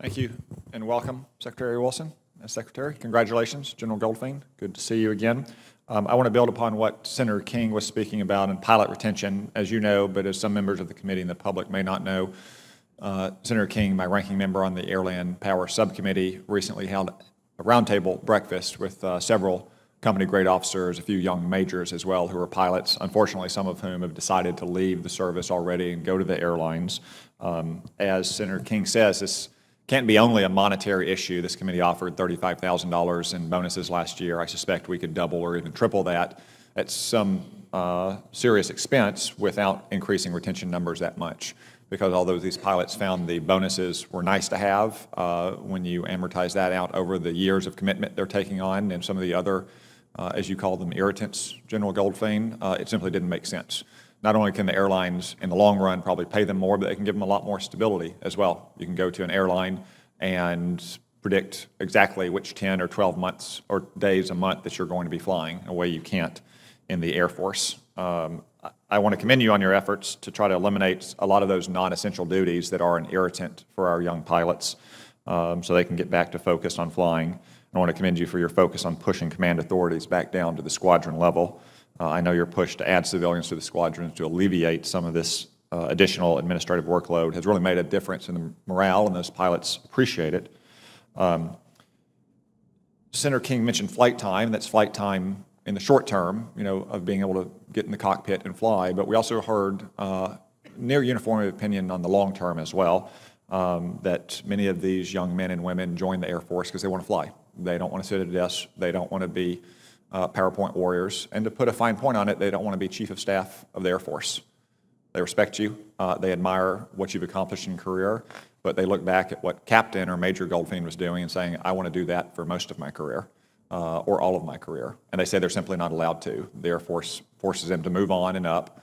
Thank you and welcome, Secretary Wilson. As Secretary, congratulations, General Goldfein. Good to see you again. I want to build upon what Senator King was speaking about in pilot retention. As you know, but as some members of the committee and the public may not know, Senator King, my ranking member on the Airland Power Subcommittee, recently held a roundtable breakfast with several company-grade officers, a few young majors as well who are pilots, unfortunately some of whom have decided to leave the service already and go to the airlines. As Senator King says, this can't be only a monetary issue. This committee offered $35,000 in bonuses last year. I suspect we could double or even triple that at some serious expense without increasing retention numbers that much. Because although these pilots found the bonuses were nice to have, when you amortize that out over the years of commitment they're taking on and some of the other, as you call them, irritants, General Goldfein, it simply didn't make sense. Not only can the airlines in the long run probably pay them more, but they can give them a lot more stability as well. You can go to an airline and predict exactly which 10 or 12 months or days a month that you're going to be flying, a way you can't in the Air Force. I want to commend you on your efforts to try to eliminate a lot of those non-essential duties that are an irritant for our young pilots so they can get back to focus on flying. I want to commend you for your focus on pushing command authorities back down to the squadron level. I know your push to add civilians to the squadrons to alleviate some of this additional administrative workload has really made a difference in the morale, and those pilots appreciate it. Senator King mentioned flight time. That's flight time in the short term, of being able to get in the cockpit and fly, but we also heard near uniform opinion on the long term as well, that many of these young men and women join the Air Force because they want to fly. They don't want to sit at a desk. They don't want to be PowerPoint warriors. And to put a fine point on it, they don't want to be Chief of Staff of the Air Force. They respect you. They admire what you've accomplished in career, but they look back at what Captain or Major Goldfein was doing and saying, I want to do that for most of my career. Or all of my career. And they say they're simply not allowed to. The Air Force forces them to move on and up.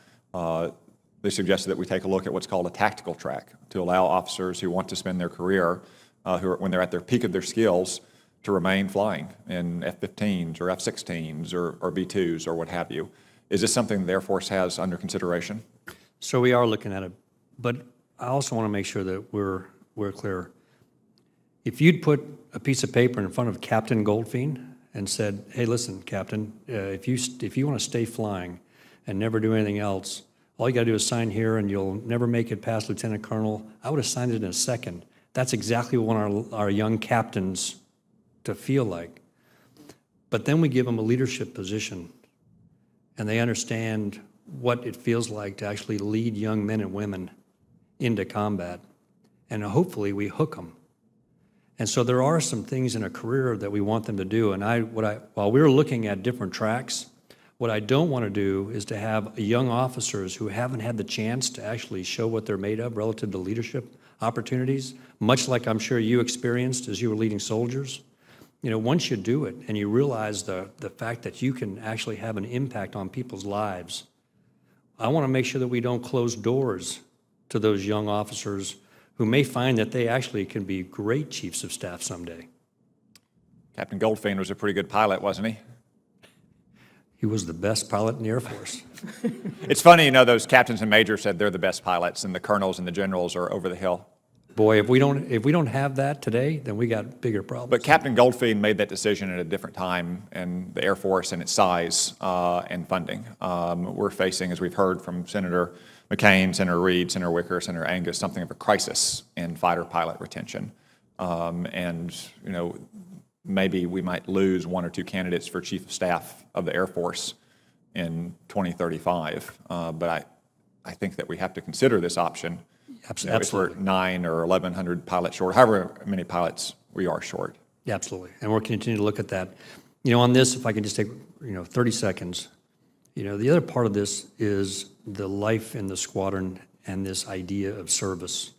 They suggested that we take a look at what's called a tactical track to allow officers who want to spend their career, when they're at their peak of their skills, to remain flying in F-15s or F-16s or B-2s or what have you. Is this something the Air Force has under consideration? So we are looking at it, but I also want to make sure that we're clear. If you'd put a piece of paper in front of Captain Goldfein and said, hey, listen, Captain, if you want to stay flying and never do anything else, all you got to do is sign here and you'll never make it past Lieutenant Colonel, I would have signed it in a second. That's exactly what we want our young captains to feel like. But then we give them a leadership position and they understand what it feels like to actually lead young men and women into combat. And hopefully we hook them. And so there are some things in a career that we want them to do. And while we're looking at different tracks, what I don't want to do is to have young officers who haven't had the chance to actually show what they're made of relative to leadership opportunities, much like I'm sure you experienced as you were leading soldiers. Once you do it and you realize the fact that you can actually have an impact on people's lives, I want to make sure that we don't close doors to those young officers who may find that they actually can be great chiefs of staff someday. Captain Goldfein was a pretty good pilot, wasn't he? He was the best pilot in the Air Force. It's funny, those captains and majors said they're the best pilots, and the colonels and the generals are over the hill. Boy, if we don't have that today, then we got bigger problems. But Captain Goldfein made that decision at a different time in the Air Force and its size and funding. We're facing, as we've heard from Senator McCain, Senator Reid, Senator Wicker, Senator Angus, something of a crisis in fighter pilot retention. Maybe we might lose one or two candidates for Chief of Staff of the Air Force in 2035. But I think that we have to consider this option. Absolutely. If we're 9 or 1,100 pilots short, however many pilots we are short. Absolutely. And we're continuing to look at that. On this, if I can just take, 30 seconds, the other part of this is the life in the squadron and this idea of service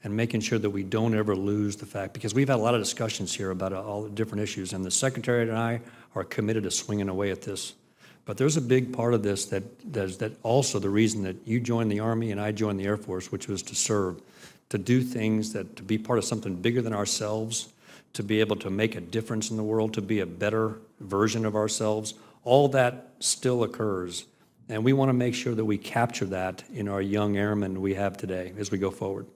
and making sure that we don't ever lose the fact, because we've had a lot of discussions here about all the different issues, and the Secretary and I are committed to swinging away at this. But there's a big part of this that also the reason that you joined the Army and I joined the Air Force, which was to serve, to do things to be part of something bigger than ourselves, to be able to make a difference in the world, to be a better version of ourselves. All that still occurs. And we want to make sure that we capture that in our young airmen we have today as we go forward.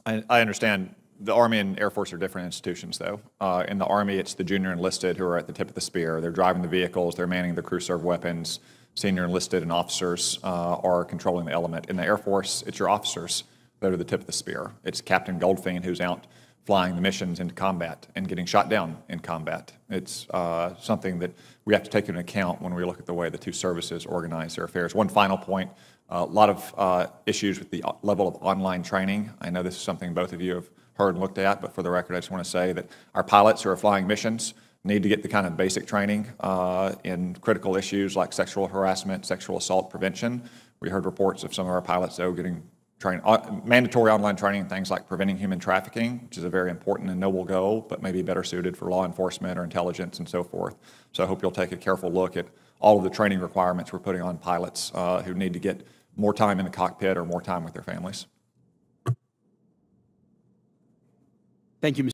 I understand The Army and Air Force are different institutions, though. In the Army, it's the junior enlisted who are at the tip of the spear. They're driving the vehicles, they're manning the crew serve weapons. Senior enlisted and officers are controlling the element. In the Air Force, it's your officers that are the tip of the spear. It's Captain Goldfein who's out flying the missions into combat and getting shot down in combat. It's something that we have to take into account when we look at the way the two services organize their affairs. One final point, a lot of issues with the level of online training. I know this is something both of you have heard and looked at, but for the record, I just want to say that our pilots who are flying missions need to get the kind of basic training in critical issues like sexual harassment, sexual assault prevention. We heard reports of some of our pilots, though, getting mandatory online training in things like preventing human trafficking, which is a very important and noble goal, but maybe better suited for law enforcement or intelligence and so forth. So I hope you'll take a careful look at all of the training requirements we're putting on pilots who need to get more time in the cockpit or more time with their families. Thank you, Mr.